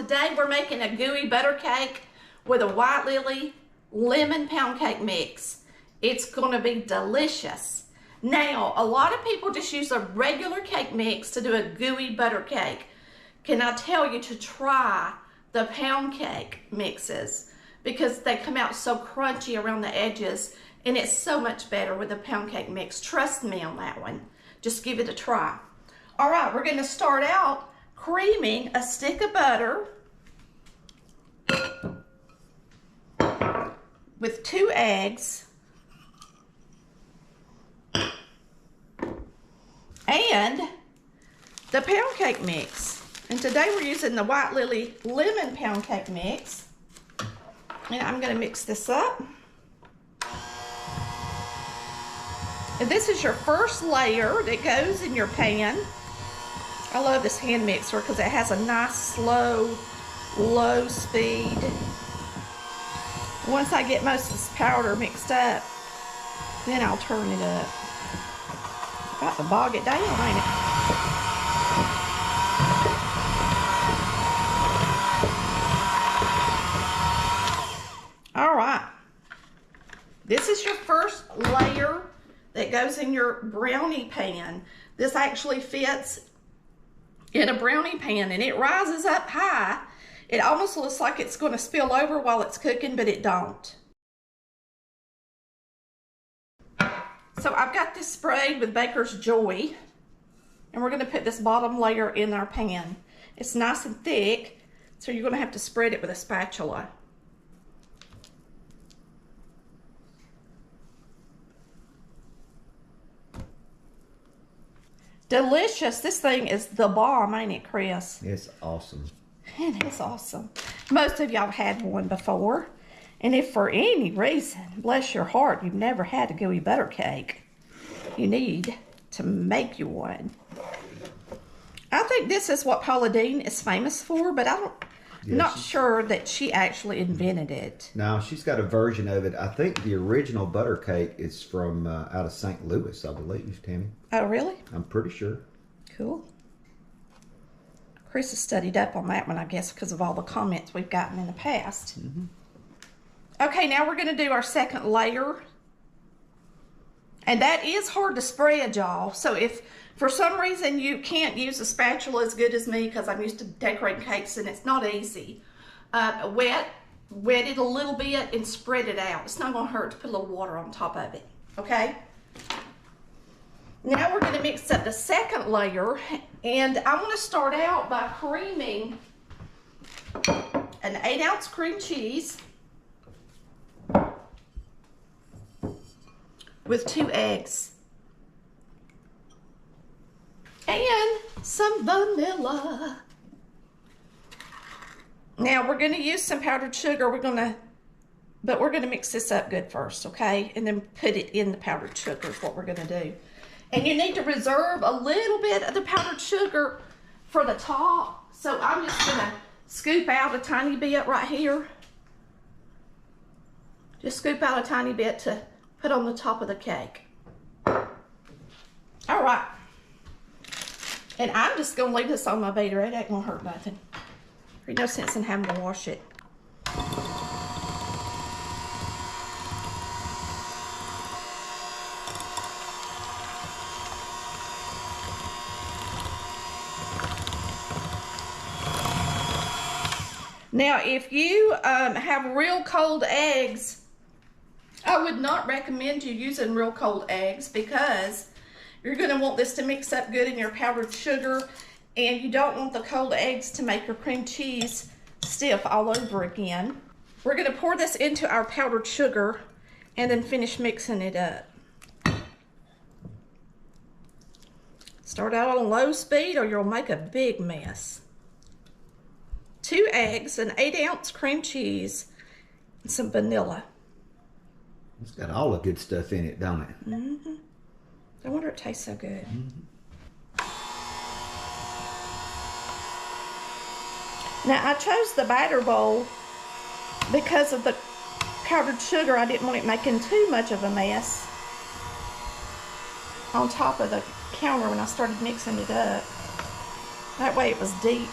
today we're making a gooey butter cake with a white lily lemon pound cake mix. It's gonna be delicious. Now, a lot of people just use a regular cake mix to do a gooey butter cake. Can I tell you to try the pound cake mixes because they come out so crunchy around the edges, and it's so much better with the pound cake mix. Trust me on that one. Just give it a try. All right, we're gonna start out creaming a stick of butter with 2 eggs and the pound cake mix. And today we're using the White Lily lemon pound cake mix. And I'm gonna mix this up. And this is your first layer that goes in your pan. I love this hand mixer because it has a nice slow, low speed. Once I get most of this powder mixed up, then I'll turn it up. Got to bog it down, ain't it? All right. This is your first layer that goes in your brownie pan. This actually fits in a brownie pan and it rises up high. It almost looks like it's going to spill over while it's cooking, but it don't. So I've got this sprayed with Baker's Joy, and we're going to put this bottom layer in our pan. It's nice and thick, so you're going to have to spread it with a spatula. Delicious. This thing is the bomb, ain't it, Chris? It's awesome. It is awesome. Most of y'all had one before. And if for any reason, bless your heart, you've never had a gooey butter cake, you need to make you one. I think this is what Paula Deen is famous for, but I'm not sure that she actually invented it. No, she's got a version of it. I think the original butter cake is from out of St. Louis, I believe, Tammy. Oh, really? I'm pretty sure. Cool. Chris has studied up on that one, I guess, because of all the comments we've gotten in the past. Mm-hmm. Okay, now we're going to do our second layer. And that is hard to spread, y'all. So if for some reason you can't use a spatula as good as me, because I'm used to decorating cakes and it's not easy, wet it a little bit and spread it out. It's not going to hurt to put a little water on top of it, okay? Now we're going to mix up the second layer, and I'm going to start out by creaming an 8-ounce cream cheese with 2 eggs and some vanilla. Now we're going to use some powdered sugar. But we're going to mix this up good first, okay? And then put it in the powdered sugar is what we're going to do. And you need to reserve a little bit of the powdered sugar for the top. So I'm just going to scoop out a tiny bit right here. Just scoop out a tiny bit to put on the top of the cake. All right. And I'm just going to leave this on my beater. It ain't going to hurt nothing. There's no sense in having to wash it. Now, if you have real cold eggs, I would not recommend you using real cold eggs because you're going to want this to mix up good in your powdered sugar, and you don't want the cold eggs to make your cream cheese stiff all over again. We're going to pour this into our powdered sugar and then finish mixing it up. Start out on low speed or you'll make a big mess. 2 eggs, an 8-ounce cream cheese, and some vanilla. It's got all the good stuff in it, don't it? Mm-hmm. No wonder it tastes so good. Mm-hmm. Now, I chose the batter bowl because of the powdered sugar. I didn't want it making too much of a mess on top of the counter when I started mixing it up. That way it was deep.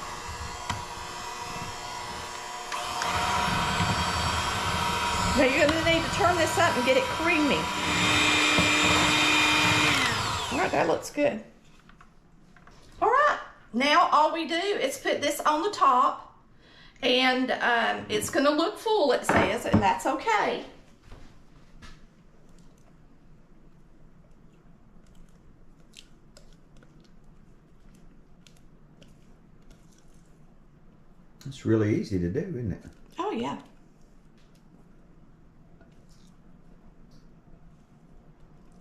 Now you're going to need to turn this up and get it creamy. All right, that looks good. All right, now all we do is put this on the top, and it's going to look full, it says, and that's okay. It's really easy to do, isn't it? Oh, yeah.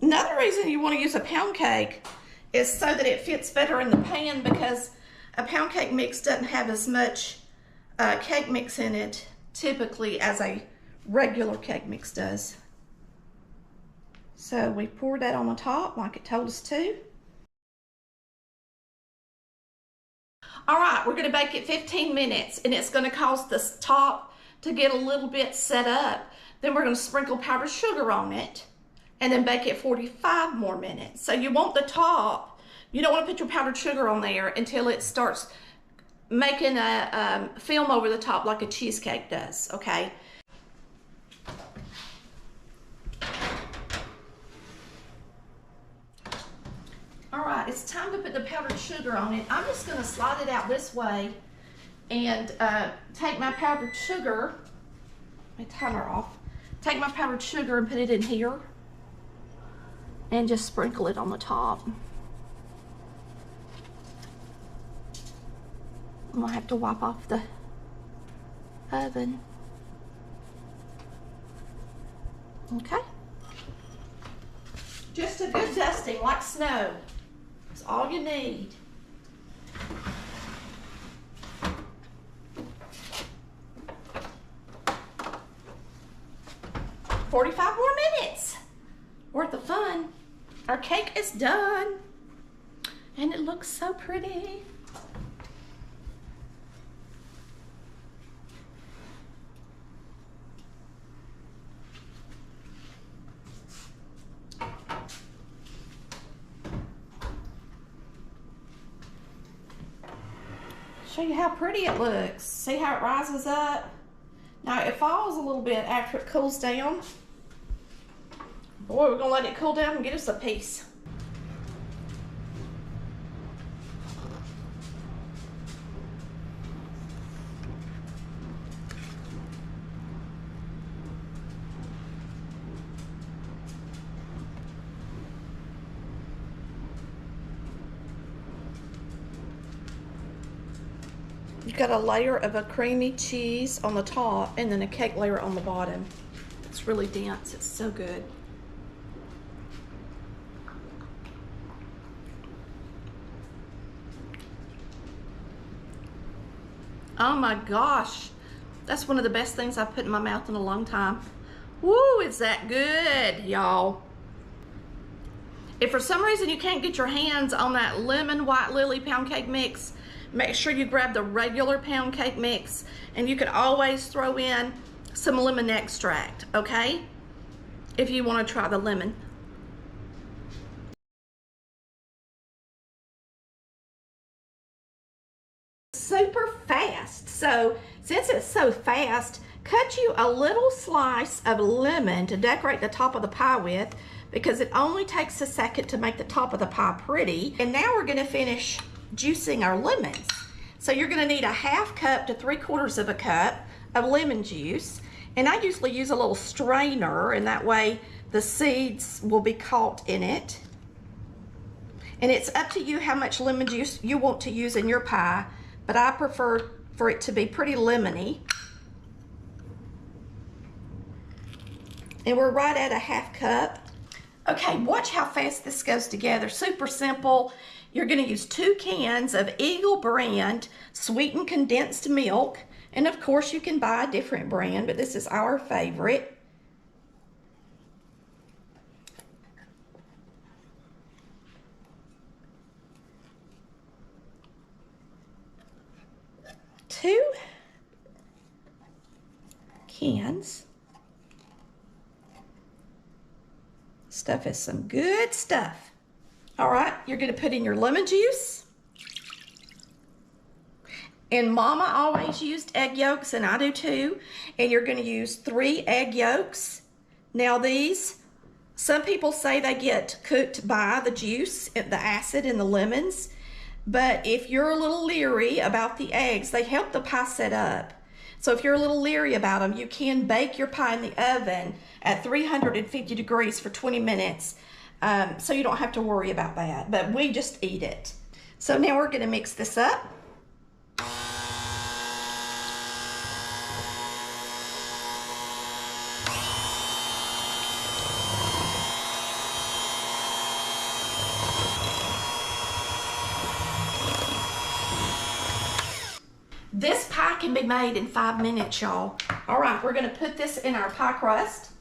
Another reason you want to use a pound cake is so that it fits better in the pan, because a pound cake mix doesn't have as much cake mix in it typically as a regular cake mix does. So we poured that on the top like it told us to. All right, we're gonna bake it 15 minutes, and it's gonna cause the top to get a little bit set up. Then we're gonna sprinkle powdered sugar on it, and then bake it 45 more minutes. So you want the top, you don't wanna put your powdered sugar on there until it starts making a film over the top like a cheesecake does, okay? All right, it's time to put the powdered sugar on it. I'm just gonna slide it out this way and take my powdered sugar, my timer off, take my powdered sugar and put it in here and just sprinkle it on the top. I'm gonna have to wipe off the oven. Okay. Just a good dusting like snow. That's all you need. "45 more minutes worth of fun." Our cake is done, and it looks so pretty. Show you how pretty it looks. See how it rises up? Now it falls a little bit after it cools down. Boy, we're gonna let it cool down and get us a piece. You've got a layer of a creamy cheese on the top and then a cake layer on the bottom. It's really dense. It's so good. Oh my gosh. That's one of the best things I've put in my mouth in a long time. Woo, is that good, y'all. If for some reason you can't get your hands on that lemon white lily pound cake mix, make sure you grab the regular pound cake mix, and you can always throw in some lemon extract, okay? If you want to try the lemon. Super fast. So since it's so fast, cut you a little slice of lemon to decorate the top of the pie with, because it only takes a second to make the top of the pie pretty. And now we're going to finish juicing our lemons. So you're going to need a 1/2 cup to 3/4 of a cup of lemon juice, and I usually use a little strainer, and that way the seeds will be caught in it. And it's up to you how much lemon juice you want to use in your pie, but I prefer for it to be pretty lemony. And we're right at a 1/2 cup. Okay, watch how fast this goes together. Super simple. You're going to use 2 cans of Eagle brand sweetened condensed milk. And of course you can buy a different brand, but this is our favorite. Two cans. Stuff is some good stuff. All right, you're going to put in your lemon juice. And Mama always used egg yolks, and I do too. And you're going to use 3 egg yolks. Now these, some people say they get cooked by the juice, the acid in the lemons. But if you're a little leery about the eggs, they help the pie set up. So if you're a little leery about them, you can bake your pie in the oven at 350 degrees for 20 minutes. So you don't have to worry about that. But we just eat it. So now we're going to mix this up. This pie can be made in 5 minutes, y'all. All right, we're going to put this in our pie crust.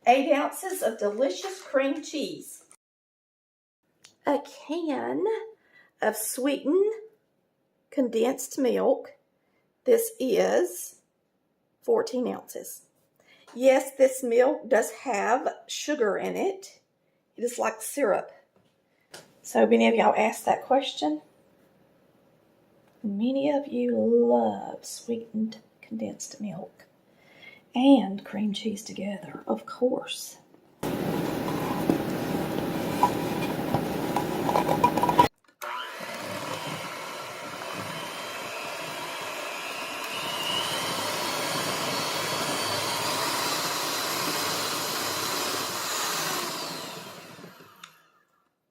Eight ounces of delicious cream cheese. A can of sweetened condensed milk. This is 14 ounces. Yes, this milk does have sugar in it. It is like syrup. So many of y'all asked that question. Many of you love sweetened condensed milk and cream cheese together, of course.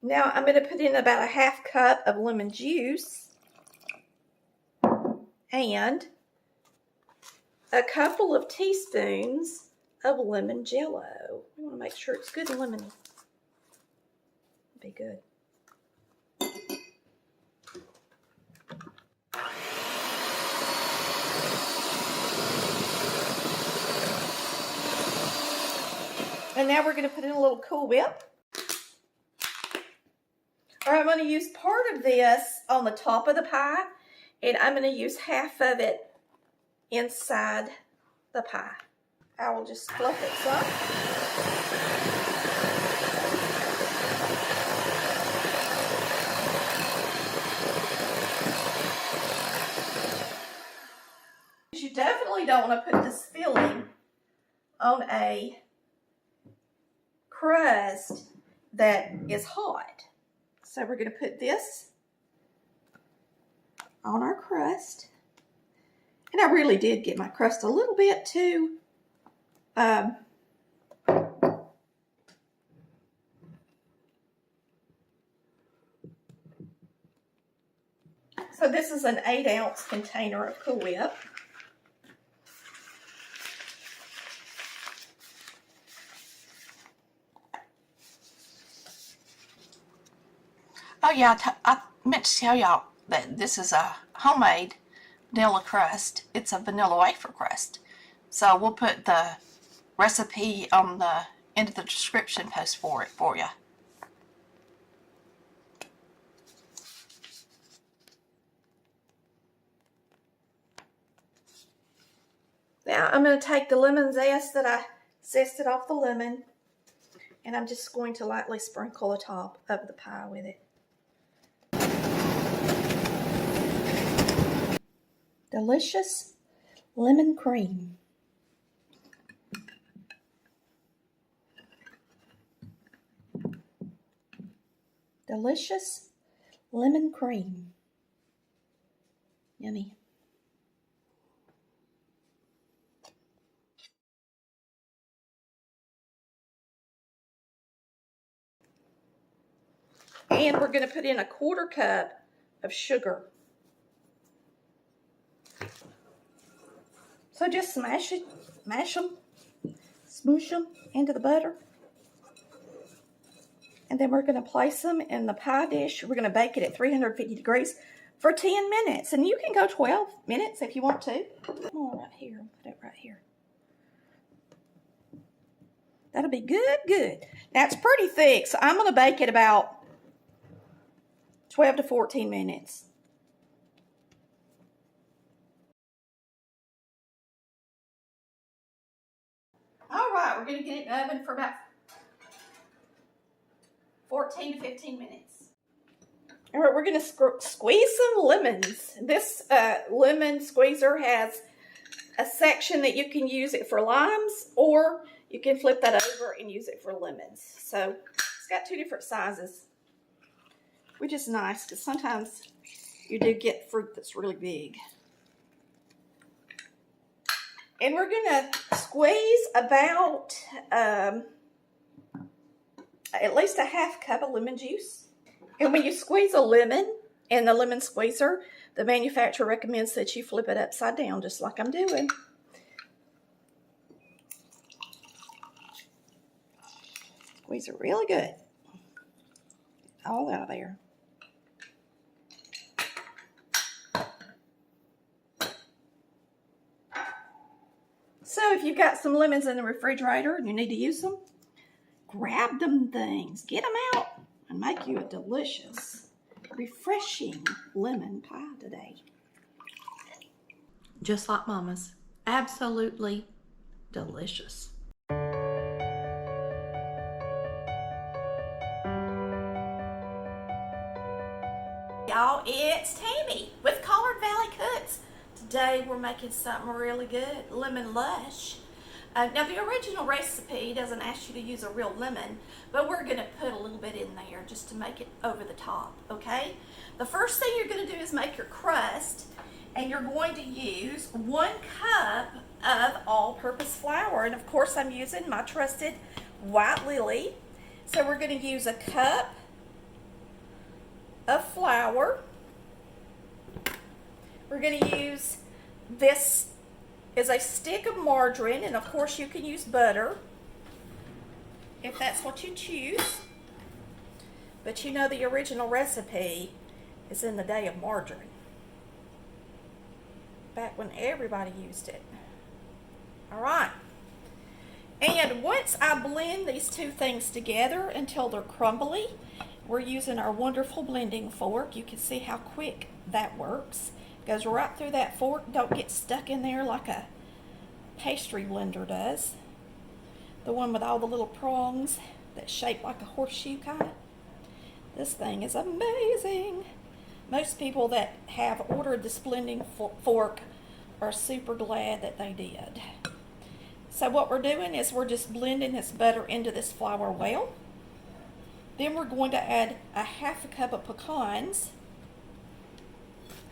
Now I'm going to put in about a half cup of lemon juice and a couple of teaspoons of lemon jello. We want to make sure it's good and lemony. Be good. And now we're going to put in a little Cool Whip. All right, I'm going to use part of this on the top of the pie, and I'm going to use half of it inside the pie. I will just fluff it some. You definitely don't want to put this filling on a crust that is hot. So we're going to put this on our crust. And I really did get my crust a little bit too so this is an 8-ounce container of Cool Whip. Oh yeah, I meant to tell y'all that this is a homemade vanilla crust. It's a vanilla wafer crust. So we'll put the recipe on the end of the description post for it for you. Now I'm going to take the lemon zest that I zested off the lemon, and I'm just going to lightly sprinkle the top of the pie with it. delicious lemon cream. Delicious lemon cream. Yummy. And we're going to put in a 1/4 cup of sugar. So just mash them, smoosh them into the butter. And then we're going to place them in the pie dish. We're going to bake it at 350 degrees for 10 minutes. And you can go 12 minutes if you want to. Come on, right here. Put it right here. That'll be good, good. Now, it's pretty thick, so I'm going to bake it about 12 to 14 minutes. All right, we're going to get it in the oven for about 14 to 15 minutes. All right, we're going to squeeze some lemons. This lemon squeezer has a section that you can use it for limes, or you can flip that over and use it for lemons. So it's got 2 different sizes, which is nice because sometimes you do get fruit that's really big. And we're going to squeeze about at least a 1/2 cup of lemon juice. And when you squeeze a lemon in the lemon squeezer, the manufacturer recommends that you flip it upside down, just like I'm doing. Squeeze it really good. All out of there. So if you've got some lemons in the refrigerator and you need to use them, grab them things, get them out, and make you a delicious, refreshing lemon pie today. Just like Mama's. Absolutely delicious. Y'all, it's Tammy with Collard Valley Cooks. Today we're making something really good, lemon lush. Now the original recipe doesn't ask you to use a real lemon, but we're going to put a little bit in there just to make it over the top, okay? The first thing you're going to do is make your crust, and you're going to use 1 cup of all-purpose flour. And of course I'm using my trusted White Lily. So we're going to use a cup of flour. We're going to use this is a stick of margarine, and of course you can use butter if that's what you choose. But you know the original recipe is in the day of margarine, back when everybody used it. All right. And once I blend these 2 things together until they're crumbly, we're using our wonderful blending fork. You can see how quick that works. Goes right through that fork. Don't get stuck in there like a pastry blender does. The one with all the little prongs that's shaped like a horseshoe kind. This thing is amazing. Most people that have ordered this blending fork are super glad that they did. So what we're doing is we're just blending this butter into this flour well. Then we're going to add a 1/2 cup of pecans.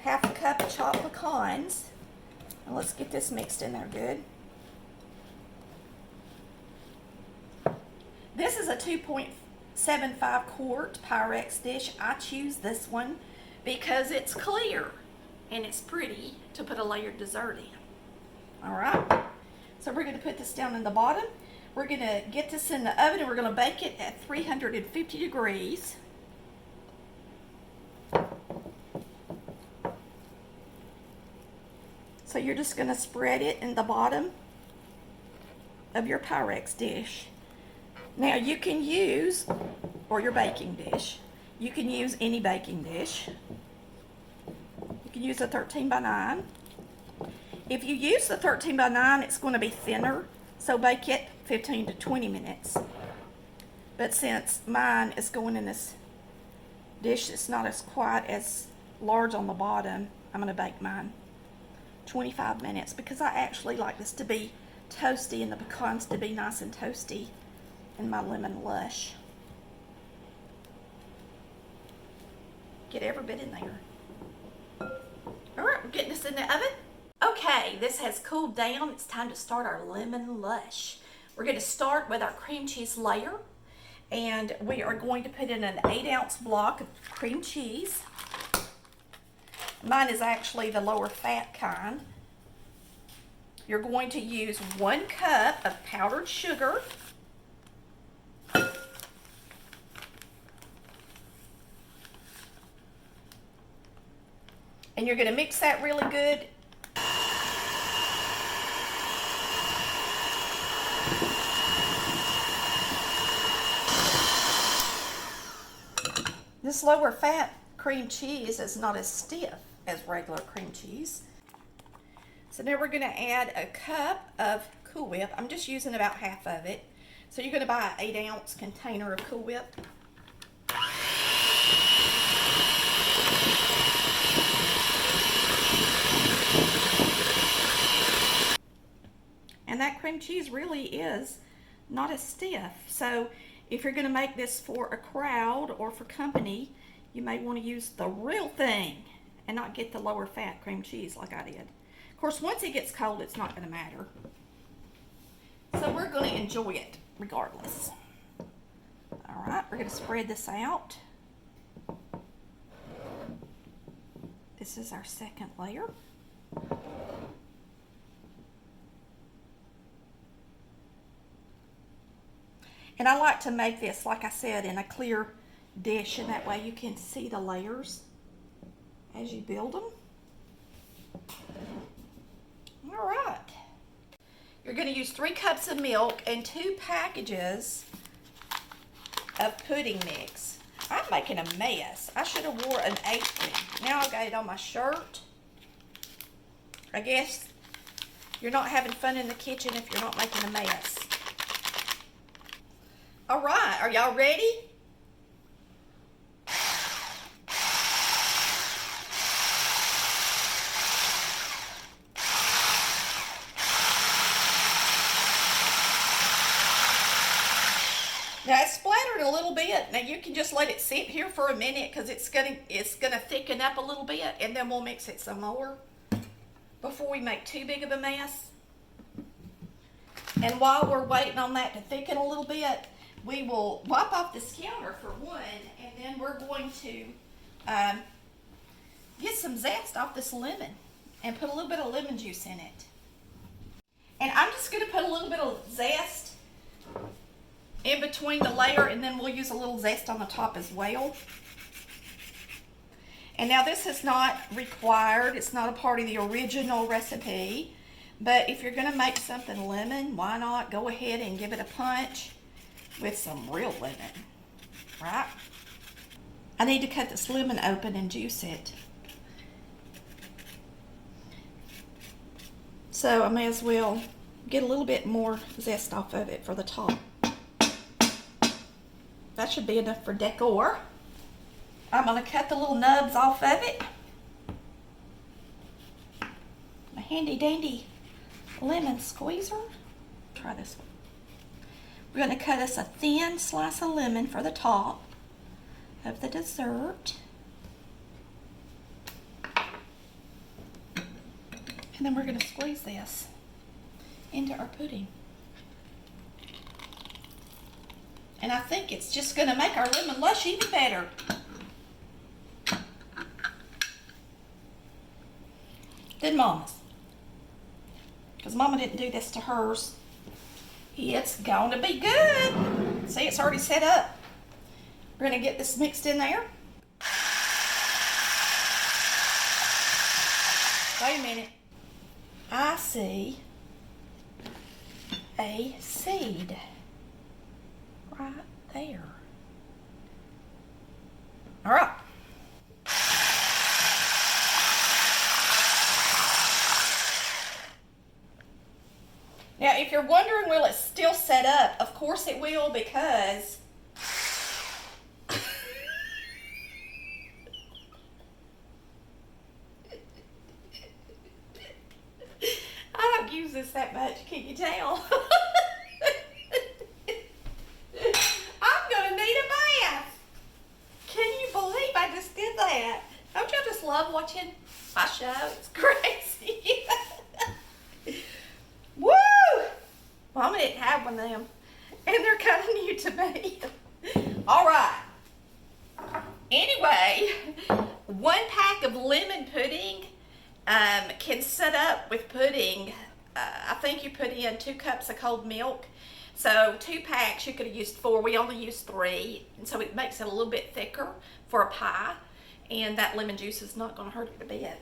1/2 cup of chopped pecans. And let's get this mixed in there good. This is a 2.75 quart Pyrex dish. I choose this one because it's clear and it's pretty to put a layered dessert in. All right. So we're going to put this down in the bottom. We're going to get this in the oven and we're going to bake it at 350 degrees. So you're just going to spread it in the bottom of your Pyrex dish. Now you can use, or your baking dish, you can use any baking dish. You can use a 13 by 9. If you use the 13 by 9, it's going to be thinner, so bake it 15 to 20 minutes. But since mine is going in this dish that's not as quite as large on the bottom, I'm going to bake mine 25 minutes because I actually like this to be toasty and the pecans to be nice and toasty in my lemon lush. Get every bit in there. All right, we're getting this in the oven. Okay, this has cooled down. It's time to start our lemon lush. We're going to start with our cream cheese layer, and we are going to put in an 8-ounce block of cream cheese. Mine is actually the lower fat kind. You're going to use 1 cup of powdered sugar. And you're going to mix that really good. This lower fat cream cheese is not as stiff as regular cream cheese. So now we're going to add a cup of Cool Whip. I'm just using about half of it. So you're going to buy an 8-ounce container of Cool Whip. And that cream cheese really is not as stiff. So if you're going to make this for a crowd or for company, you may want to use the real thing and not get the lower fat cream cheese like I did. Of course, once it gets cold, it's not going to matter. So we're going to enjoy it regardless. All right, we're going to spread this out. This is our second layer. And I like to make this, like I said, in a clear dish, and that way you can see the layers as you build them. All right. You're going to use 3 cups of milk and 2 packages of pudding mix. I'm making a mess. I should have wore an apron. Now I got it on my shirt. I guess you're not having fun in the kitchen if you're not making a mess. All right, are y'all ready? Now it's splattered a little bit. Now you can just let it sit here for a minute because it's gonna thicken up a little bit, and then we'll mix it some more before we make too big of a mess. And while we're waiting on that to thicken a little bit, we will wipe off this counter for one, and then we're going to get some zest off this lemon and put a little bit of lemon juice in it. And I'm just going to put a little bit of zest in between the layer, and then we'll use a little zest on the top as well. And now this is not required. It's not a part of the original recipe. But if you're going to make something lemon, why not go ahead and give it a punch with some real lemon, right? I need to cut this lemon open and juice it. So I may as well get a little bit more zest off of it for the top. That should be enough for decor. I'm going to cut the little nubs off of it. A handy dandy lemon squeezer. Try this one. We're going to cut us a thin slice of lemon for the top of the dessert. And then we're going to squeeze this into our pudding. And I think it's just going to make our lemon lush even better. Than Mama's. Because Mama didn't do this to hers. It's going to be good. See, it's already set up. We're going to get this mixed in there. Wait a minute. I see a seed right there. All right. Now, if you're wondering, will it still set up? Of course it will, because that much, can you tell? I'm gonna need a bath. Can you believe I just did that? Don't y'all just love watching my show? It's crazy. Woo! Mama didn't have one of them, and they're kind of new to me. All right. Anyway, 1 pack of lemon pudding can set up with pudding. I think you put in 2 cups of cold milk. So 2 packs, you could have used 4. We only used 3. And so it makes it a little bit thicker for a pie. And that lemon juice is not going to hurt it a bit.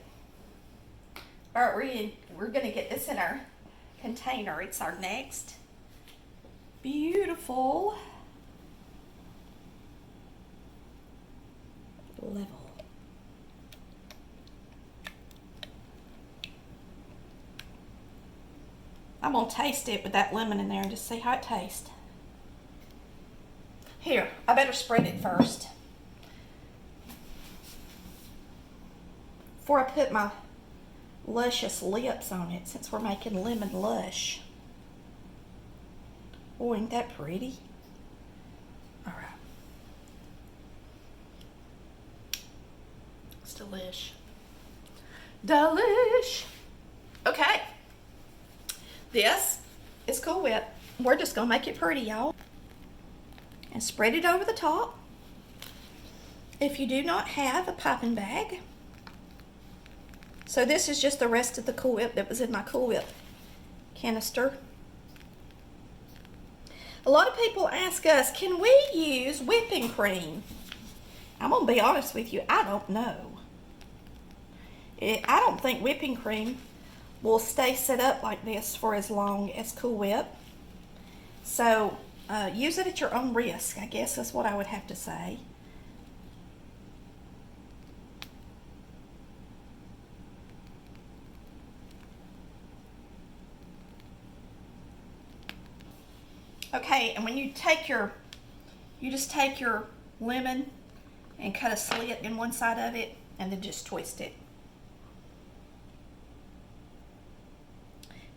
All right, we're going to get this in our container. It's our next beautiful level. I'm gonna taste it with that lemon in there and just see how it tastes. Here, I better spread it first before I put my luscious lips on it, since we're making lemon lush. Oh, ain't that pretty? All right. It's delish. Delish. Okay. This is Cool Whip. We're just gonna make it pretty, y'all. And spread it over the top. If you do not have a piping bag. So this is just the rest of the Cool Whip that was in my Cool Whip canister. A lot of people ask us, can we use whipping cream? I'm gonna be honest with you, I don't know. I don't think whipping cream will stay set up like this for as long as Cool Whip. So use it at your own risk, I guess is what I would have to say. Okay, and when you just take your lemon and cut a slit in one side of it and then just twist it.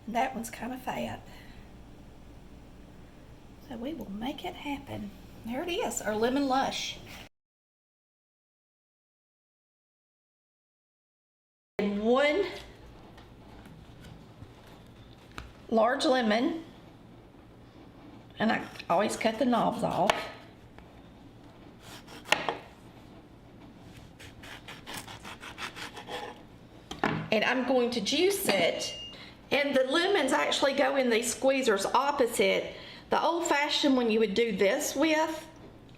And that one's kind of fat. So we will make it happen. There it is, our lemon lush. And 1 large lemon. And I always cut the knobs off. And I'm going to juice it. And the lemons actually go in these squeezers opposite the old-fashioned one you would do this with,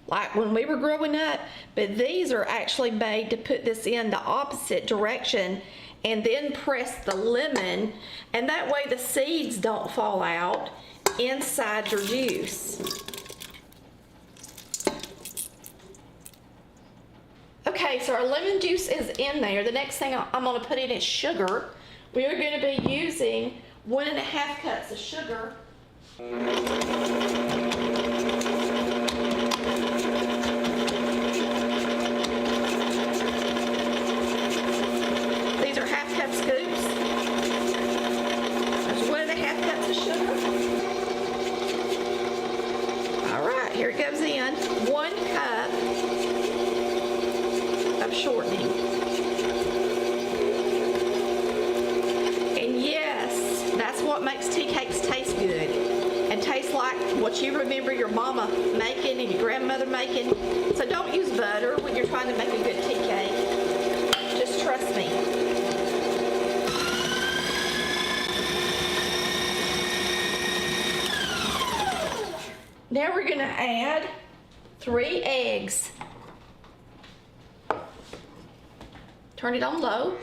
like when we were growing up. But these are actually made to put this in the opposite direction and then press the lemon. And that way the seeds don't fall out inside your juice. Okay, so our lemon juice is in there. The next thing I'm going to put in is sugar. We are going to be using 1.5 cups of sugar. These are 1/2 cup scoops. There's 1.5 cups of sugar. All right, here it goes in. 1 cup of shortening. And yes, that's what makes tea cakes taste good and taste like what you remember your mama making and your grandmother making. So don't use butter when you're trying to make a good tea cake. Just trust me. Now we're gonna add 3 eggs. Turn it on low.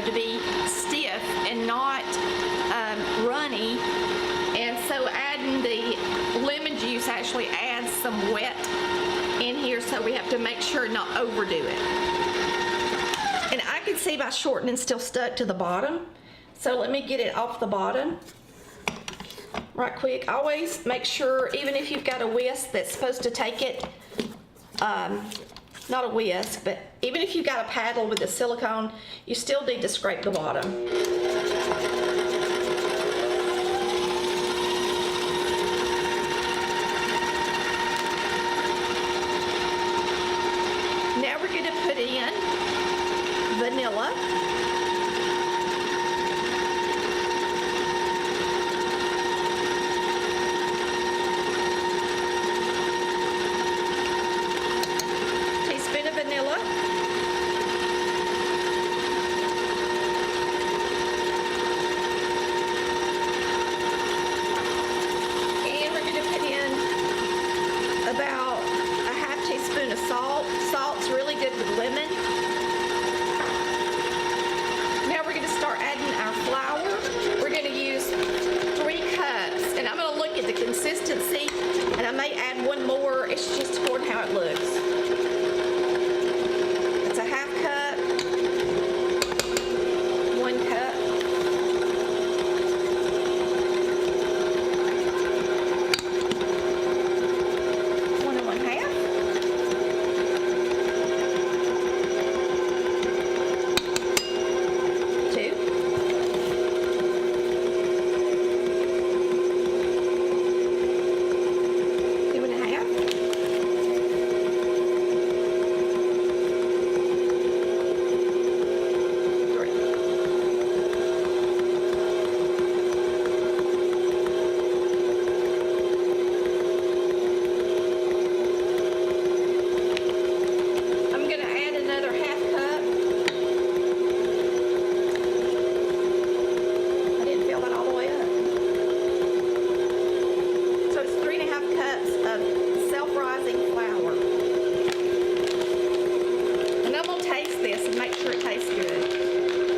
dough to be stiff and not runny. And so adding the lemon juice actually adds some wet in here, so we have to make sure not overdo it. And I can see my shortening still stuck to the bottom. So let me get it off the bottom right quick. Always make sure, even if you've got a whisk that's supposed to take it, not a whisk, but even if you've got a paddle with the silicone, you still need to scrape the bottom. Now we're going to put in vanilla. Teaspoon of vanilla. And we're going to put in about a half teaspoon of salt. Salt's really good with lemon. Now we're going to start adding our flour. We're going to use 3 cups, and I'm going to look at the consistency, and I may add one more. It's just according how it looks. It's a half cup, 1 cup. One and 1/2. 2. 2.5. 3. I'm going to add another half cup. I didn't fill that all the way up. So it's 3.5 cups of self-rising flour. And I'm going to taste this and make sure it tastes good.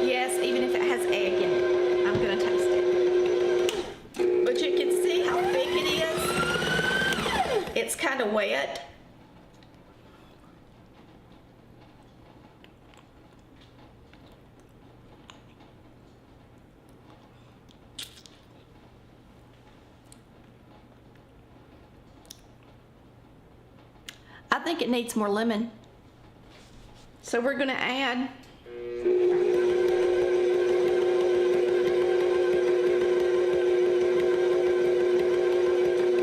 Yes, even if it has egg in it, I'm going to taste it. But you can see how thick it is. It's kind of wet. I think it needs more lemon. So we're going to add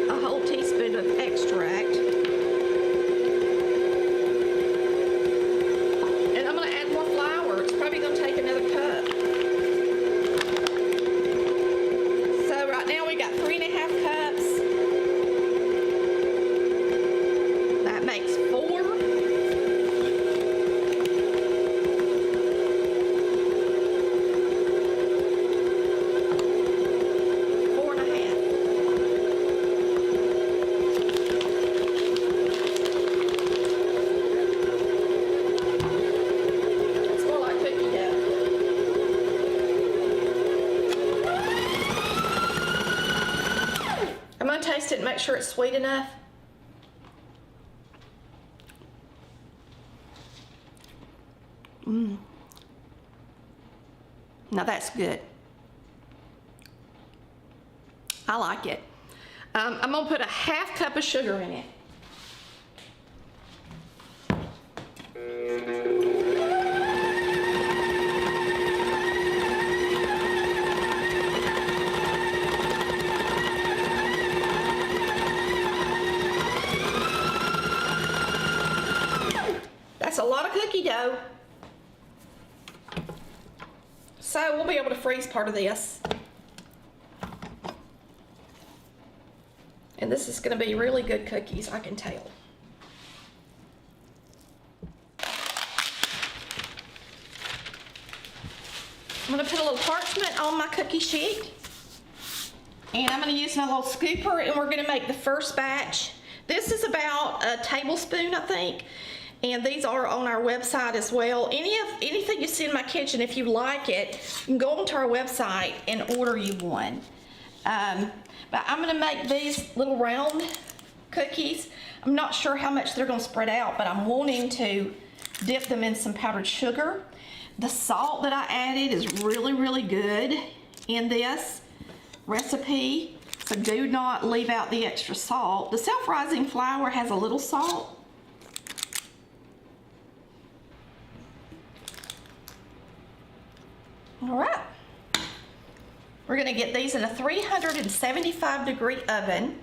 a whole teaspoon of extract. And I'm going to add more flour. It's probably going to take another cup. So right now we got 3.5 cups. That makes 4. 4.5. It's more like cookie dough. I'm gonna taste it and make sure it's sweet enough. Now that's good. I like it. I'm gonna put a half cup of sugar in it. That's a lot of cookie dough. So we'll be able to freeze part of this. And this is going to be really good cookies, I can tell. I'm going to put a little parchment on my cookie sheet. And I'm going to use my little scooper, and we're going to make the first batch. This is about a tablespoon, I think. And these are on our website as well. Anything you see in my kitchen, if you like it, you can go onto our website and order you one. But I'm gonna make these little round cookies. I'm not sure how much they're gonna spread out, but I'm wanting to dip them in some powdered sugar. The salt that I added is really, really good in this recipe, so do not leave out the extra salt. The self-rising flour has a little salt. All right, we're gonna get these in a 375-degree oven,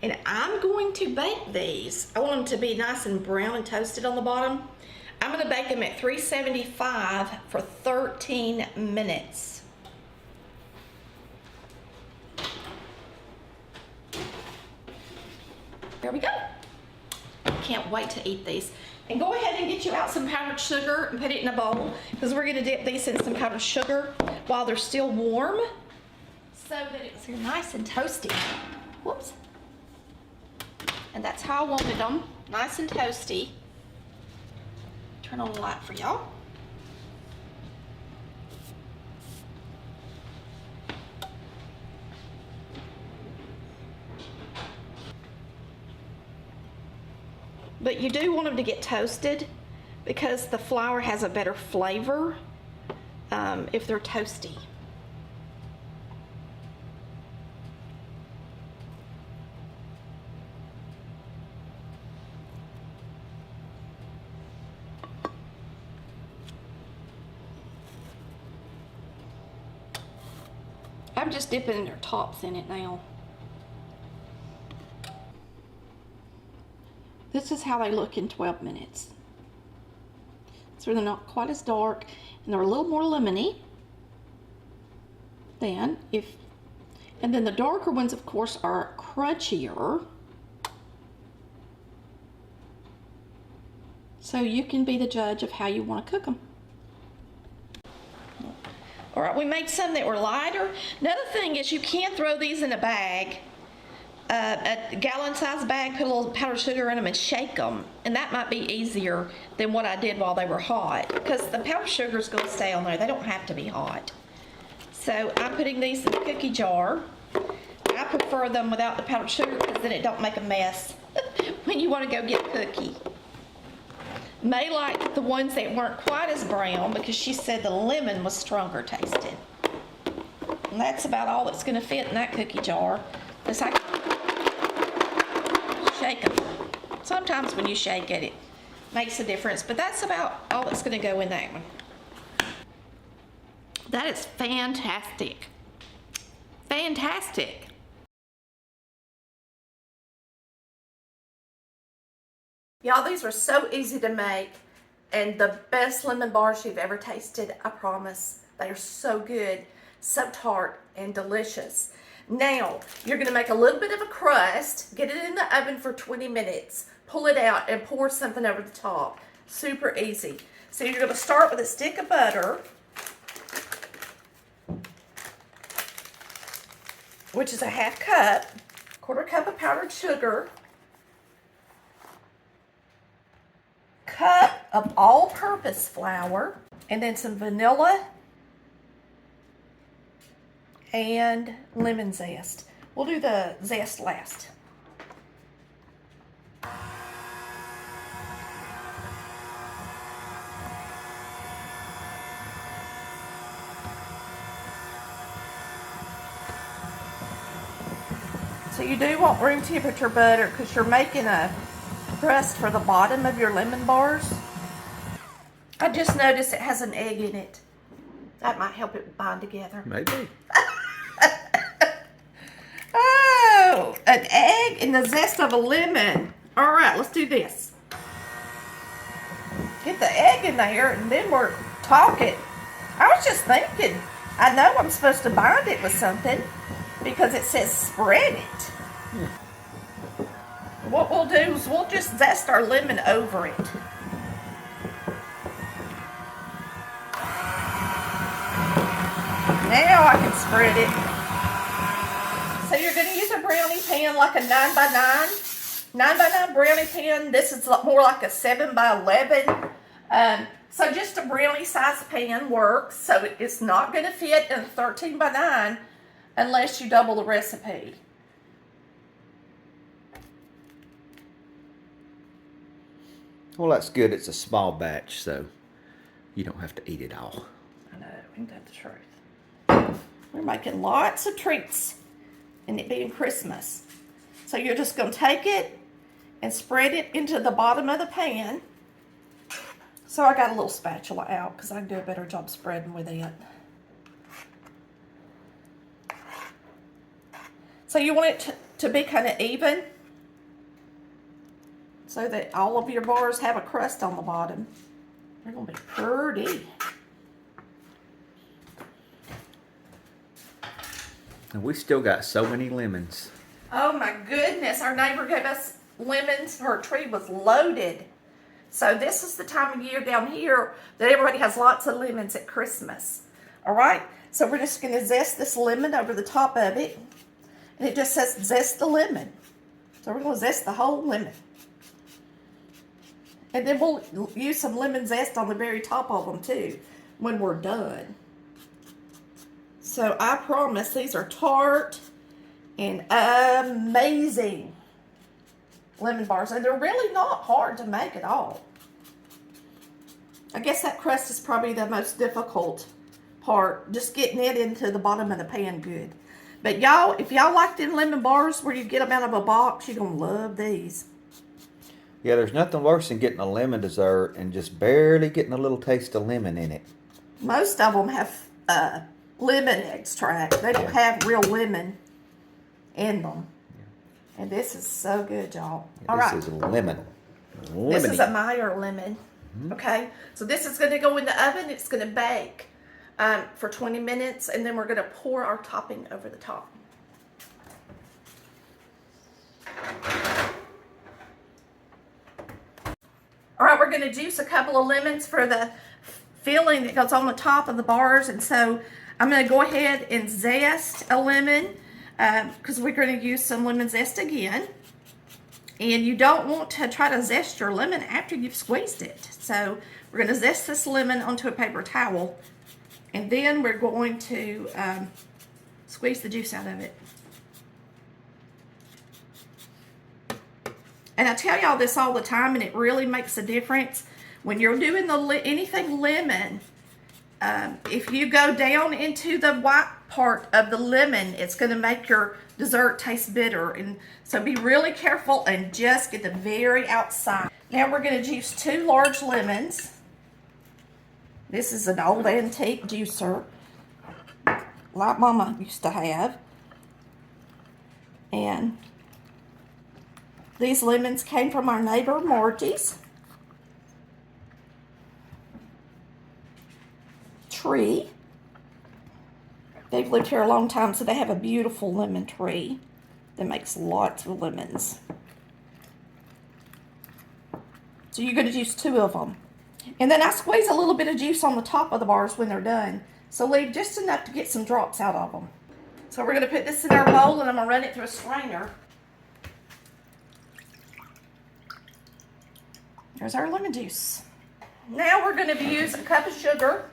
and I'm going to bake these. I want them to be nice and brown and toasted on the bottom. I'm gonna bake them at 375 for 13 minutes. There we go. Can't wait to eat these. And go ahead and get you out some powdered sugar and put it in a bowl, because we're gonna dip these in some powdered sugar while they're still warm, so that it's nice and toasty. Whoops. And that's how I wanted them, nice and toasty. Turn on the light for y'all. But you do want them to get toasted, because the flour has a better flavor if they're toasty. I'm just dipping their tops in it now. This is how they look in 12 minutes. So they're not quite as dark, and they're a little more lemony than and then the darker ones, of course, are crunchier. So you can be the judge of how you want to cook them. All right, we made some that were lighter. Another thing is you can throw these in a bag, a gallon-sized bag, put a little powdered sugar in them and shake them. And that might be easier than what I did while they were hot, because the powdered sugar is going to stay on there. They don't have to be hot. So I'm putting these in the cookie jar. I prefer them without the powdered sugar, because then it don't make a mess when you want to go get a cookie. May like the ones that weren't quite as brown, because she said the lemon was stronger tasting. And that's about all that's going to fit in that cookie jar. Just like shake them. Sometimes when you shake it, it makes a difference, but that's about all that's going to go in that one. That is fantastic. Fantastic. Y'all, these were so easy to make, and the best lemon bars you've ever tasted, I promise. They are so good, so tart and delicious. Now, you're gonna make a little bit of a crust, get it in the oven for 20 minutes, pull it out and pour something over the top. Super easy. So you're gonna start with a stick of butter, which is a ½ cup, quarter cup of powdered sugar, cup of all-purpose flour, and then some vanilla and lemon zest. We'll do the zest last. So you do want room temperature butter, because you're making a crust for the bottom of your lemon bars. I just noticed it has an egg in it. That might help it bind together. Maybe. Oh, an egg and the zest of a lemon. All right, let's do this. Get the egg in there, and then we're talking. I was just thinking, I know I'm supposed to bind it with something, because it says spread it. What we'll do is we'll just zest our lemon over it. Now I can spread it. So you're going to use a brownie pan like a 9x9. 9x9 brownie pan. This is more like a 7x11. So just a brownie size pan works. So it's not going to fit in a 13x9 unless you double the recipe. Well, that's good. It's a small batch, so you don't have to eat it all. I know, ain't that the truth? We're making lots of treats, and it being Christmas. So you're just going to take it and spread it into the bottom of the pan. So I got a little spatula out because I can do a better job spreading with it. So you want it to be kind of even, so that all of your bars have a crust on the bottom. They're going to be pretty. And we still got so many lemons. Oh my goodness, our neighbor gave us lemons. Her tree was loaded. So this is the time of year down here that everybody has lots of lemons at Christmas. All right, so we're just going to zest this lemon over the top of it. And it just says zest the lemon. So we're going to zest the whole lemon. And then we'll use some lemon zest on the very top of them too when we're done. So I promise these are tart and amazing lemon bars. And they're really not hard to make at all. I guess that crust is probably the most difficult part. Just getting it into the bottom of the pan good. But y'all, if y'all like them lemon bars where you get them out of a box, you're going to love these. Yeah, there's nothing worse than getting a lemon dessert and just barely getting a little taste of lemon in it. Most of them have lemon extract. They don't have real lemon in them. Yeah. And this is so good, y'all. Yeah, this is a lemon. This is a Meyer lemon. Mm-hmm. Okay, so this is going to go in the oven. It's going to bake for 20 minutes, and then we're going to pour our topping over the top. All right, we're going to juice a couple of lemons for the filling that goes on the top of the bars. And so I'm going to go ahead and zest a lemon because we're going to use some lemon zest again. And you don't want to try to zest your lemon after you've squeezed it. So we're going to zest this lemon onto a paper towel. And then we're going to squeeze the juice out of it. And I tell y'all this all the time, and it really makes a difference. When you're doing anything lemon, if you go down into the white part of the lemon, it's going to make your dessert taste bitter. And so be really careful and just get the very outside. Now we're going to juice 2 large lemons. This is an old antique juicer, like Mama used to have. And these lemons came from our neighbor Margie's tree. They've lived here a long time, so they have a beautiful lemon tree that makes lots of lemons. So you're going to juice 2 of them. And then I squeeze a little bit of juice on the top of the bars when they're done. So leave just enough to get some drops out of them. So we're going to put this in our bowl, and I'm going to run it through a strainer. There's our lemon juice. Now we're going to use a cup of sugar.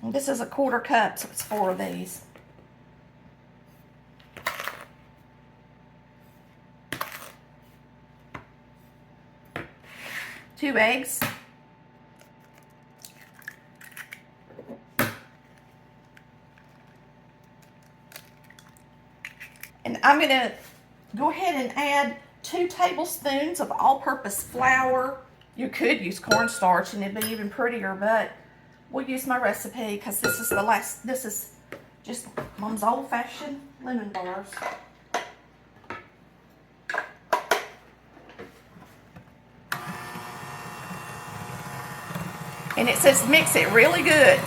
And this is a 1/4 cup, so it's 4 of these. Two eggs. And I'm going to go ahead and add 2 tablespoons of all-purpose flour. You could use cornstarch and it'd be even prettier, but we'll use my recipe because this is just Mom's old-fashioned lemon bars. And it says mix it really good.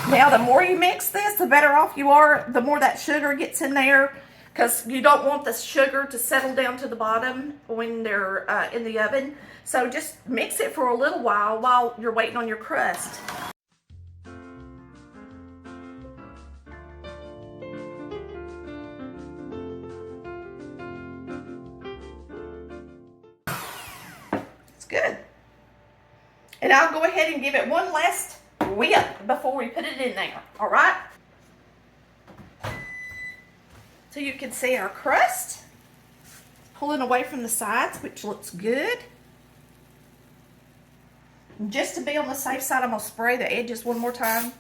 Now, the more you mix this, the better off you are, the more that sugar gets in there, because you don't want the sugar to settle down to the bottom when they're in the oven. So just mix it for a little while you're waiting on your crust. good. And I'll go ahead and give it one last whip before we put it in there, all right? So you can see our crust pulling away from the sides, which looks good. And just to be on the safe side, I'm gonna spray the edges one more time.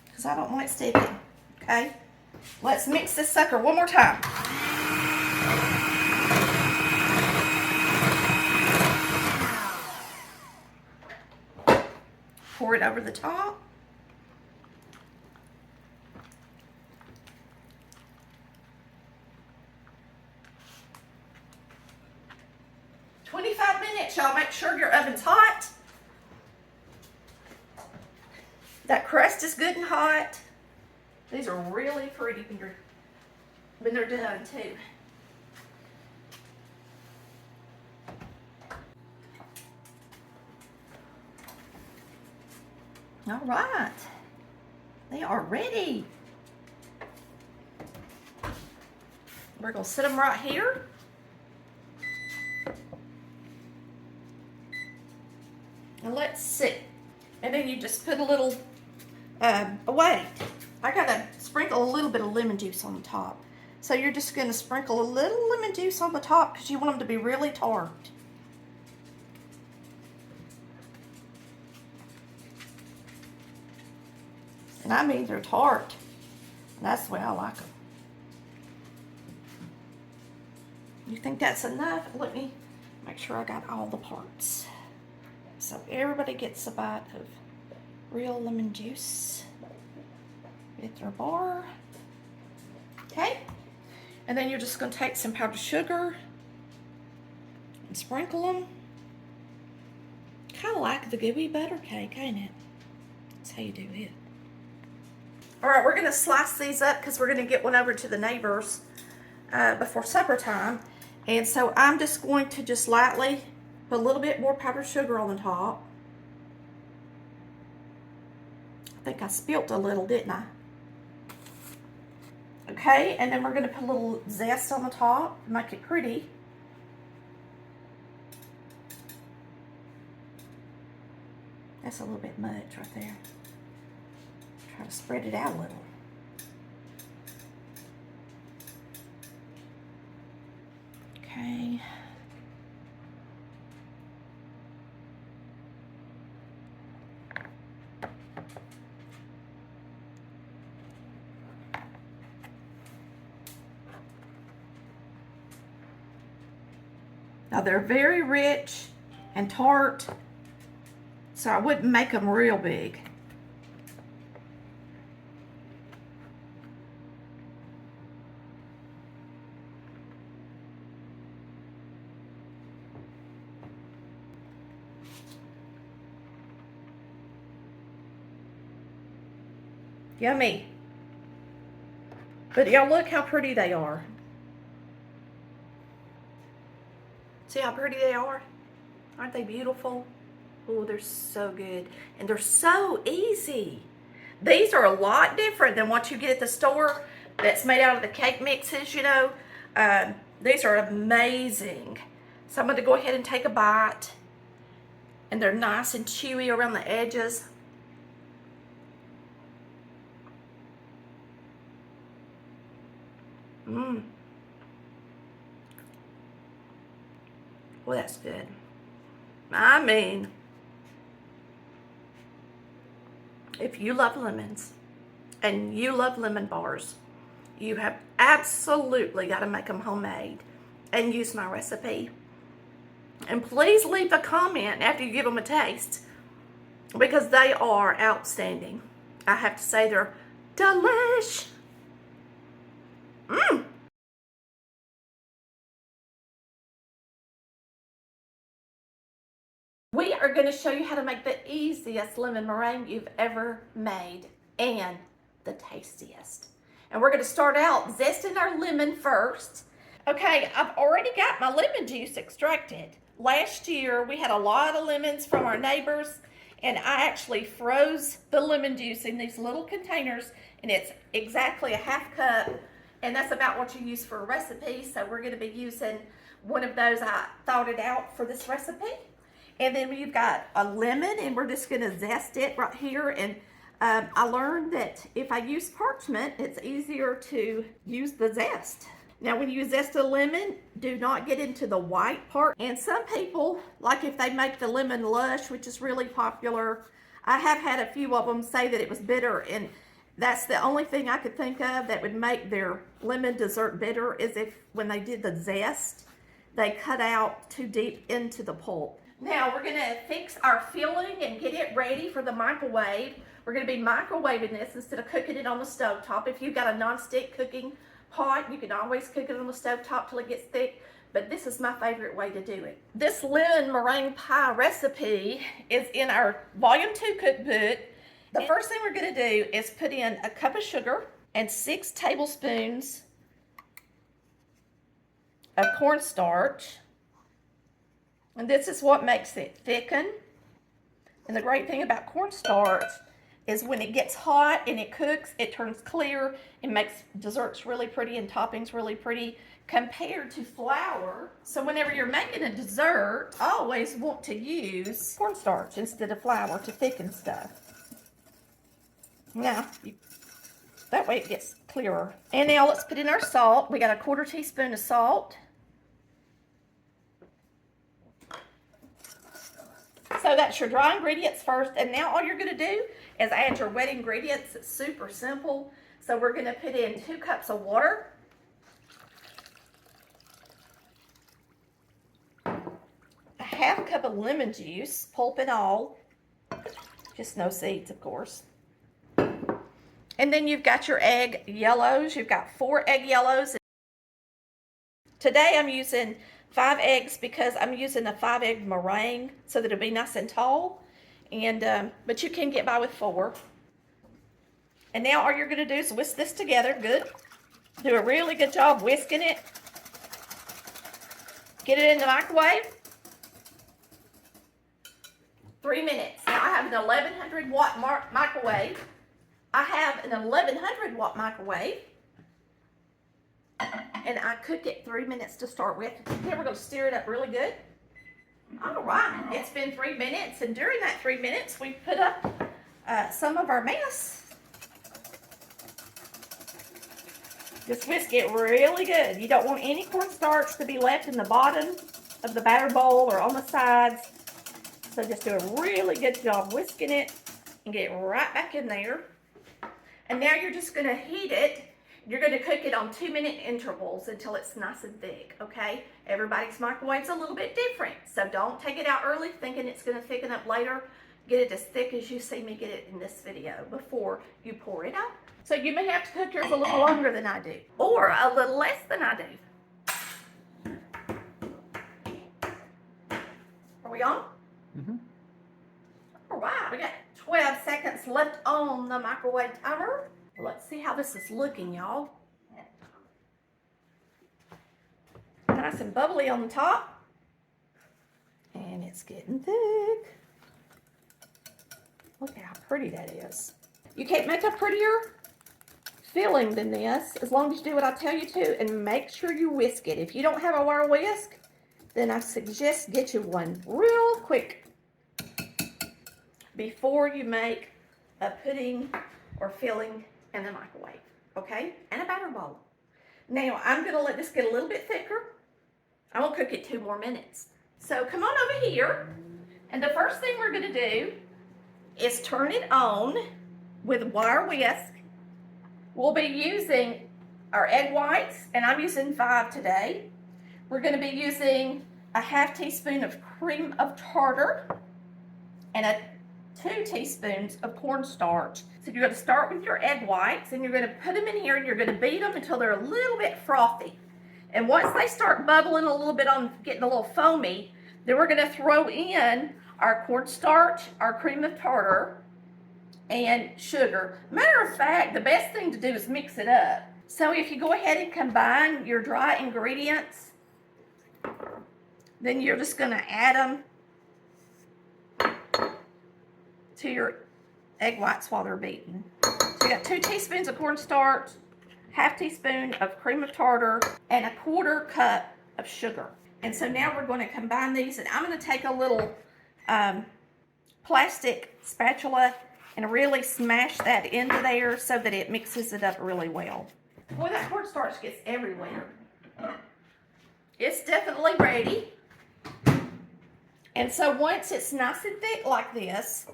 Because I don't want it sticking, okay? Let's mix this sucker one more time. Pour it over the top. Y'all make sure your oven's hot. That crust is good and hot. These are really pretty when they're done too. All right, they are ready. We're gonna set them right here. And let's see. And then you just put a little, wait, I gotta sprinkle a little bit of lemon juice on the top. So you're just gonna sprinkle a little lemon juice on the top because you want them to be really tart. And I mean they're tart. And that's the way I like them. You think that's enough? Let me make sure I got all the parts. So everybody gets a bite of real lemon juice with their bar. Okay. And then you're just going to take some powdered sugar and sprinkle them. Kind of like the Gooey butter cake, ain't it? That's how you do it. All right, we're going to slice these up because we're going to get one over to the neighbors before supper time. And so I'm just going to just lightly put a little bit more powdered sugar on the top. I think I spilt a little, didn't I? Okay, and then we're going to put a little zest on the top, make it pretty. That's a little bit much right there. Try to spread it out a little. Okay. Now they're very rich and tart, so I wouldn't make them real big. Yummy. But y'all look how pretty they are. See how pretty they are? Aren't they beautiful? Oh, they're so good. And they're so easy. These are a lot different than what you get at the store that's made out of the cake mixes, you know. These are amazing. So I'm going to go ahead and take a bite. And they're nice and chewy around the edges. Mmm. Well, that's good. I mean, if you love lemons and you love lemon bars, you have absolutely got to make them homemade and use my recipe. And please leave a comment after you give them a taste because they are outstanding. I have to say they're delish. Mmm. We are going to show you how to make the easiest lemon meringue you've ever made and the tastiest. And we're going to start out zesting our lemon first. Okay, I've already got my lemon juice extracted. Last year we had a lot of lemons from our neighbors and I actually froze the lemon juice in these little containers and it's exactly a half cup and that's about what you use for a recipe. So we're gonna be using one of those. I thought it out for this recipe. And then you've got a lemon, and we're just gonna zest it right here. And I learned that if I use parchment, it's easier to use the zest. Now when you zest a lemon, do not get into the white part. And some people, like if they make the lemon Lush, which is really popular, I have had a few of them say that it was bitter, and that's the only thing I could think of that would make their lemon dessert bitter, is if when they did the zest, they cut out too deep into the pulp. Now we're gonna fix our filling and get it ready for the microwave. We're gonna be microwaving this instead of cooking it on the stove top. If you've got a non-stick cooking pot, you can always cook it on the stove top till it gets thick, but this is my favorite way to do it. This lemon meringue pie recipe is in our Volume 2 cookbook. The first thing we're gonna do is put in a cup of sugar and 6 tablespoons of cornstarch. And this is what makes it thicken. And the great thing about cornstarch is when it gets hot and it cooks, it turns clear and makes desserts really pretty and toppings really pretty compared to flour. So whenever you're making a dessert, I always want to use cornstarch instead of flour to thicken stuff. Now, that way it gets clearer. And now let's put in our salt. We got a 1/4 teaspoon of salt. So that's your dry ingredients first, and now all you're going to do is add your wet ingredients. It's super simple. So we're going to put in 2 cups of water, a 1/2 cup of lemon juice, pulp and all, just no seeds, of course. And then you've got your egg yellows. You've got 4 egg yellows. Today I'm using 5 eggs because I'm using a 5-egg meringue so that it'll be nice and tall. And but you can get by with 4. And now all you're going to do is whisk this together. Good. Do a really good job whisking it. Get it in the microwave. 3 minutes. Now I have an 1100 watt microwave. I have an 1100 watt microwave. And I cook it 3 minutes to start with. Then we're going to stir it up really good. All right, it's been 3 minutes, and during that 3 minutes, we put up some of our mess. Just whisk it really good. You don't want any cornstarch to be left in the bottom of the batter bowl or on the sides. So just do a really good job whisking it and get it right back in there. And now you're just going to heat it. You're going to cook it on 2-minute intervals until it's nice and thick, okay? Everybody's microwave's a little bit different, so don't take it out early thinking it's going to thicken up later. Get it as thick as you see me get it in this video before you pour it out. So you may have to cook yours a little longer than I do, or a little less than I do. Are we on? Mm-hmm. All right, we got 12 seconds left on the microwave timer. Let's see how this is looking, y'all. Nice and bubbly on the top. And it's getting thick. Look at how pretty that is. You can't make a prettier filling than this as long as you do what I tell you to, and make sure you whisk it. If you don't have a wire whisk, then I suggest get you one real quick before you make a pudding or filling in the microwave, okay? And a batter bowl. Now, I'm gonna let this get a little bit thicker. I won't cook it 2 more minutes. So come on over here, and the first thing we're gonna do is turn it on with wire whisk. We'll be using our egg whites, and I'm using 5 today. We're gonna be using a 1/2 teaspoon of cream of tartar and 2 teaspoons of cornstarch. So you're going to start with your egg whites, and you're going to put them in here, and you're going to beat them until they're a little bit frothy. And once they start bubbling a little bit, on getting a little foamy, then we're going to throw in our cornstarch, our cream of tartar, and sugar. Matter of fact, the best thing to do is mix it up. So if you go ahead and combine your dry ingredients, then you're just going to add them to your egg whites while they're beaten. So you got 2 teaspoons of cornstarch, 1/2 teaspoon of cream of tartar, and 1/4 cup of sugar. And so now we're going to combine these, and I'm going to take a little plastic spatula and really smash that into there so that it mixes it up really well. Boy, that cornstarch gets everywhere. It's definitely ready. And so once it's nice and thick like this,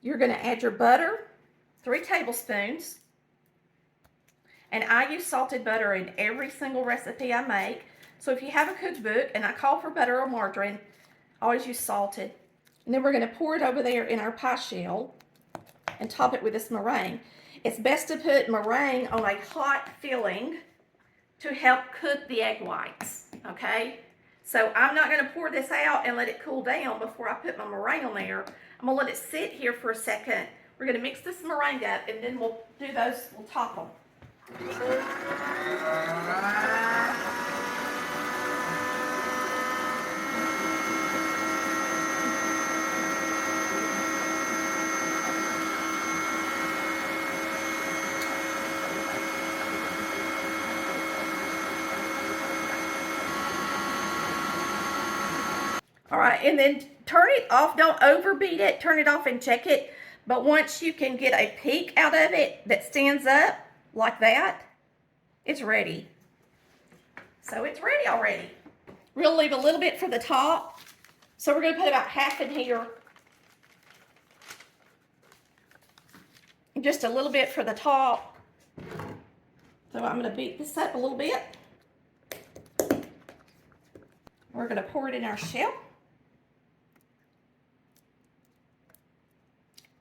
you're going to add your butter, 3 tablespoons. And I use salted butter in every single recipe I make. So if you have a cookbook and I call for butter or margarine, always use salted. And then we're going to pour it over there in our pie shell and top it with this meringue. It's best to put meringue on a hot filling to help cook the egg whites, okay? So I'm not going to pour this out and let it cool down before I put my meringue on there. I'm going to let it sit here for a second. We're going to mix this meringue up, and then we'll do those, we'll top them. All right, and then turn it off. Don't overbeat it. Turn it off and check it. But once you can get a peak out of it that stands up like that, it's ready. So it's ready already. We'll leave a little bit for the top. So we're going to put about half in here. And just a little bit for the top. So I'm going to beat this up a little bit. We're going to pour it in our shell.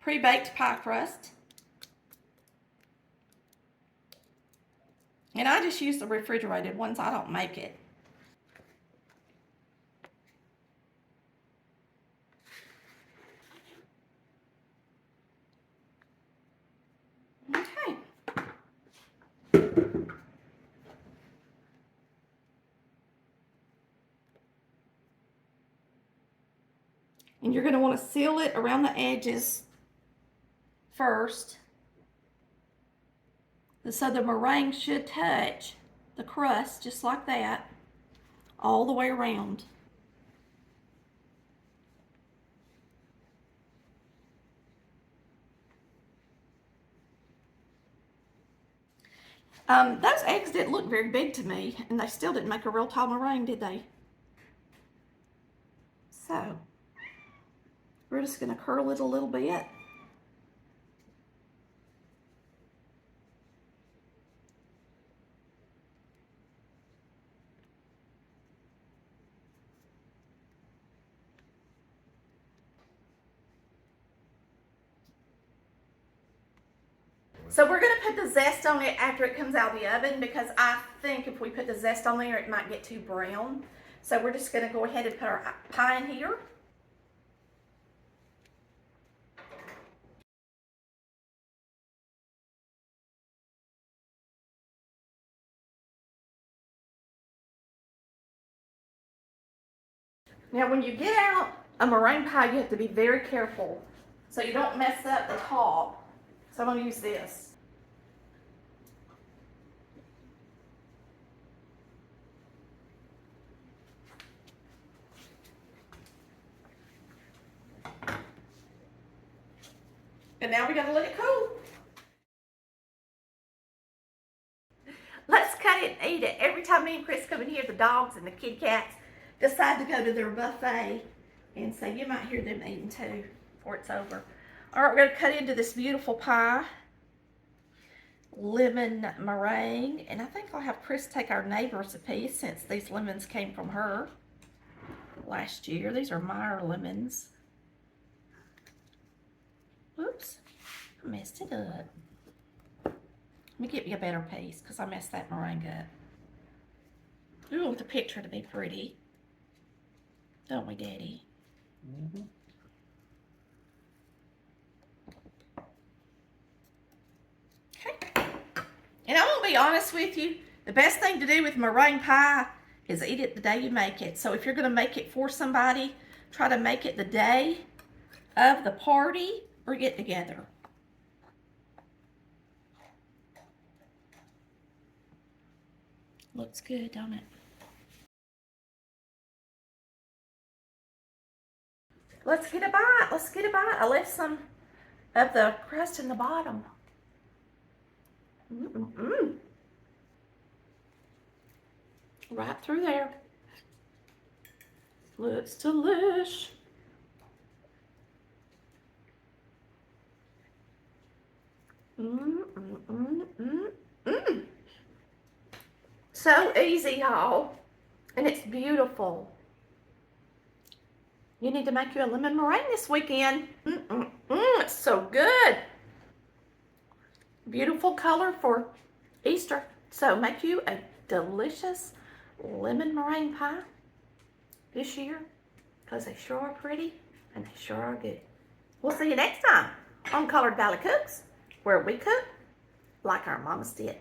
Pre-baked pie crust. And I just use the refrigerated ones. I don't make it. Okay. And you're going to want to seal it around the edges first, so the meringue should touch the crust just like that all the way around. Those eggs didn't look very big to me, and they still didn't make a real tall meringue, did they? So we're just going to curl it a little bit. So we're going to put the zest on it after it comes out of the oven, because I think if we put the zest on there, it might get too brown. So we're just going to go ahead and put our pie in here. Now when you get out a meringue pie, you have to be very careful so you don't mess up the top. So I'm going to use this. And now we got to let it cool. Let's cut it and eat it. Every time me and Chris come in here, the dogs and the kitty cats decide to go to their buffet. And so you might hear them eating too before it's over. All right, we're going to cut into this beautiful pie. Lemon meringue. And I think I'll have Chris take our neighbor's a piece, since these lemons came from her last year. These are Meyer lemons. Oops, I messed it up. Let me get me a better piece, because I messed that meringue up. We want the picture to be pretty. Don't we, Daddy? Mm-hmm. Okay. And I'm going to be honest with you, the best thing to do with meringue pie is eat it the day you make it. So if you're going to make it for somebody, try to make it the day of the party are getting together. Looks good, don't it? Let's get a bite. Let's get a bite. I left some of the crust in the bottom. Mm-mm-mm. Right through there. Looks delish. Mm-mm-mm-mm-mm. So easy, y'all. And it's beautiful. You need to make you a lemon meringue this weekend. It's so good. Beautiful color for Easter. So make you a delicious lemon meringue pie this year, because they sure are pretty and they sure are good. We'll see you next time on Colored Valley Cooks, where we cook like our mamas did.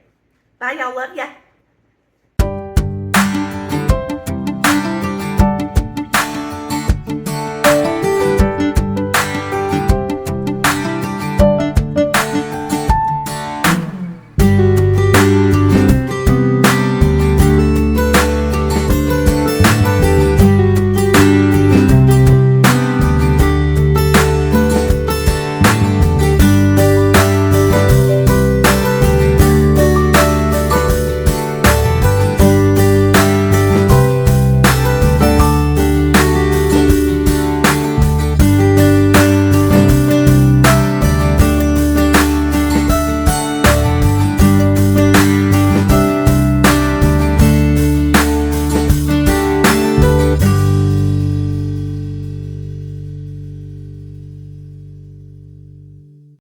Bye, y'all. Love ya.